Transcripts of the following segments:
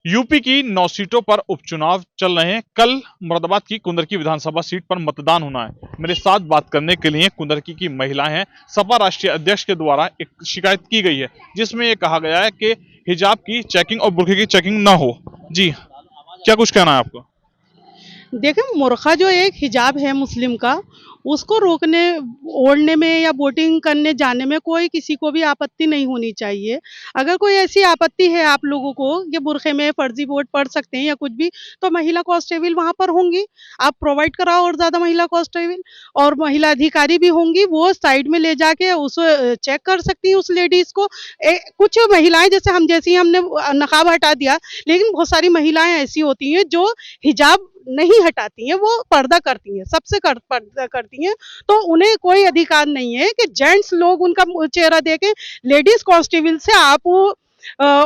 UP की 9 सीटों पर उपचुनाव चल रहे हैं। कल मुरादाबाद की कुंदरकी विधानसभा सीट पर मतदान होना है। मेरे साथ बात करने के लिए कुंदरकी की महिलाएं हैं। सपा राष्ट्रीय अध्यक्ष के द्वारा एक शिकायत की गई है जिसमें ये कहा गया है कि हिजाब की चेकिंग और बुर्के की चेकिंग ना हो। जी, क्या कुछ कहना है आपको? देखिए, मुर्खा जो एक हिजाब है मुस्लिम का, उसको रोकने ओढ़ने में या वोटिंग करने जाने में कोई किसी को भी आपत्ति नहीं होनी चाहिए। अगर कोई ऐसी आपत्ति है आप लोगों को कि बुरखे में फर्जी वोट पड़ सकते हैं या कुछ भी, तो महिला कांस्टेबल वहाँ पर होंगी। आप प्रोवाइड कराओ और ज़्यादा महिला कांस्टेबल, और महिला अधिकारी भी होंगी, वो साइड में ले जाके उसे चेक कर सकती हैं उस लेडीज़ को। कुछ महिलाएँ जैसे हम जैसी हैं, हमने नकाब हटा दिया, लेकिन बहुत सारी महिलाएँ ऐसी होती हैं जो हिजाब नहीं हटाती हैं, वो पर्दा करती हैं, सबसे पर्दा करती हैं, तो उन्हें कोई अधिकार नहीं है कि जेंट्स लोग उनका चेहरा देखें। लेडीज कांस्टेबल से आप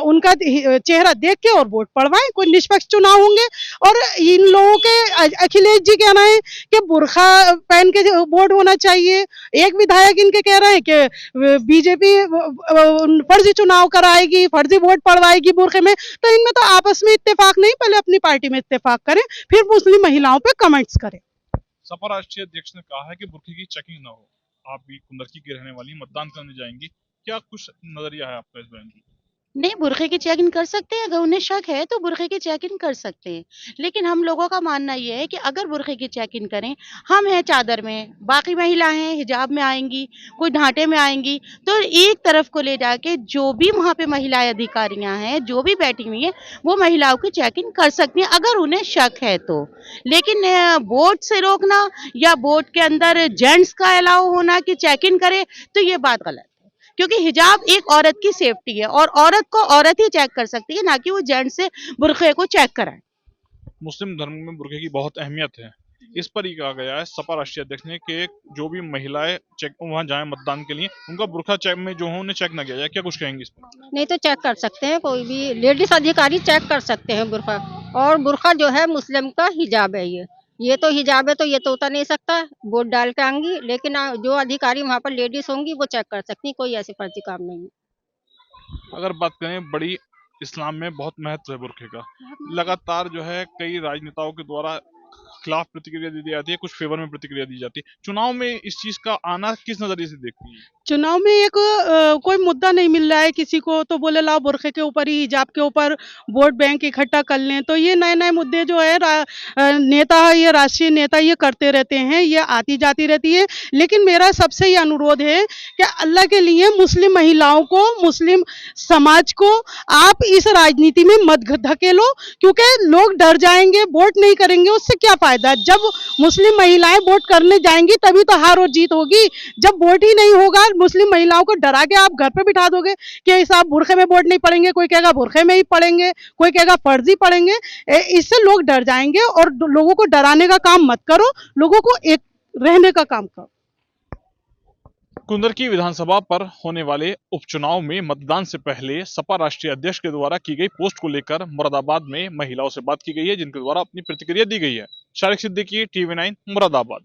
उनका चेहरा देख के और वोट पड़वाएं, कोई निष्पक्ष चुनाव होंगे। और इन लोगों के अखिलेश जी कहना है कि बुरखा पहन के वोट होना चाहिए। एक विधायक इनके कह रहे हैं कि बीजेपी फर्जी चुनाव कराएगी, फर्जी वोट पड़वाएगी बुरखे में। तो इनमें तो आपस में इत्तेफाक नहीं, पहले अपनी पार्टी में इत्तेफाक करें, फिर मुस्लिम महिलाओं पे कमेंट्स करें। सपा राष्ट्रीय अध्यक्ष ने कहा है कि बुर्के की चेकिंग ना हो। आप भी कुंदरकी की रहने वाली मतदान करने जाएंगी, क्या कुछ नजरिया है आपका इस बयान की? नहीं, बुरखे की चेकिंग कर सकते हैं, अगर उन्हें शक है तो बुरखे की चेकिंग कर सकते हैं। लेकिन हम लोगों का मानना ये है कि अगर बुरखे की चेकिंग करें, हम हैं चादर में, बाकी महिलाएं हैं हिजाब में आएंगी, कोई ढांटे में आएंगी, तो एक तरफ को ले जाके जो भी वहाँ पे महिलाएं अधिकारियां हैं, जो भी बैठी हुई हैं, वो महिलाओं की चेकिंग कर सकती हैं अगर उन्हें शक है तो। लेकिन वोट से रोकना या वोट के अंदर जेंट्स का अलाउ होना कि चेकिंग करे, तो ये बात गलत है। क्योंकि हिजाब एक औरत की सेफ्टी है और औरत को औरत ही चेक कर सकती है, ना कि वो जेंट्स से बुरखे को चेक कराए। मुस्लिम धर्म में बुर्के की बहुत अहमियत है। इस पर ही कहा गया है सपा राष्ट्रीय अध्यक्ष ने कि जो भी महिलाएं चेक वहां जाएं मतदान के लिए, उनका बुर्का चेक में जो हो उन्हें चेक ना किया जाए। क्या कुछ कहेंगे इस पर? नहीं तो चेक कर सकते हैं, कोई भी लेडीज अधिकारी चेक कर सकते हैं बुरखा। और बुरखा जो है मुस्लिम का हिजाब है। ये तो हिजाब है, तो ये तो उतर नहीं सकता, वोट डाल के आएंगी। लेकिन जो अधिकारी वहाँ पर लेडीज होंगी वो चेक कर सकती, कोई ऐसे फर्जी काम नहीं है। अगर बात करें बड़ी, इस्लाम में बहुत महत्व है बुर्के का। लगातार जो है कई राजनेताओं के द्वारा खिलाफ प्रतिक्रिया दी जाती है, कुछ फेवर में प्रतिक्रिया दी जाती है। चुनाव में इस चीज का आना किस नजरिए से देखती है? चुनाव में एक कोई मुद्दा नहीं मिल रहा है किसी को, तो बोले लाओ बुरखे के ऊपर ही, हिजाब के ऊपर वोट बैंक इकट्ठा कर लें। तो ये नए नए मुद्दे जो है नेता, ये राष्ट्रीय नेता ये करते रहते हैं, ये आती जाती रहती है। लेकिन मेरा सबसे ये अनुरोध है कि अल्लाह के लिए मुस्लिम महिलाओं को, मुस्लिम समाज को आप इस राजनीति में मत धकेलो, क्योंकि लोग डर जाएंगे, वोट नहीं करेंगे, उससे क्या फायदा। जब मुस्लिम महिलाएं वोट करने जाएंगी तभी तो हार और जीत होगी। जब वोट ही नहीं होगा, मुस्लिम महिलाओं को डरा के आप घर पे बिठा दोगे कि साहब बुरखे में वोट नहीं पड़ेंगे, कोई कहेगा बुरखे में ही पड़ेंगे, कोई कहेगा फर्जी पड़ेंगे। इससे लोग डर जाएंगे, और लोगों को डराने का काम मत करो, लोगों को एक रहने का काम करो। कुंदरकी विधानसभा पर होने वाले उपचुनाव में मतदान से पहले सपा राष्ट्रीय अध्यक्ष के द्वारा की गई पोस्ट को लेकर मुरादाबाद में महिलाओं से बात की गई है, जिनके द्वारा अपनी प्रतिक्रिया दी गई है। शारिक सिद्दीकी, TV9, मुरादाबाद।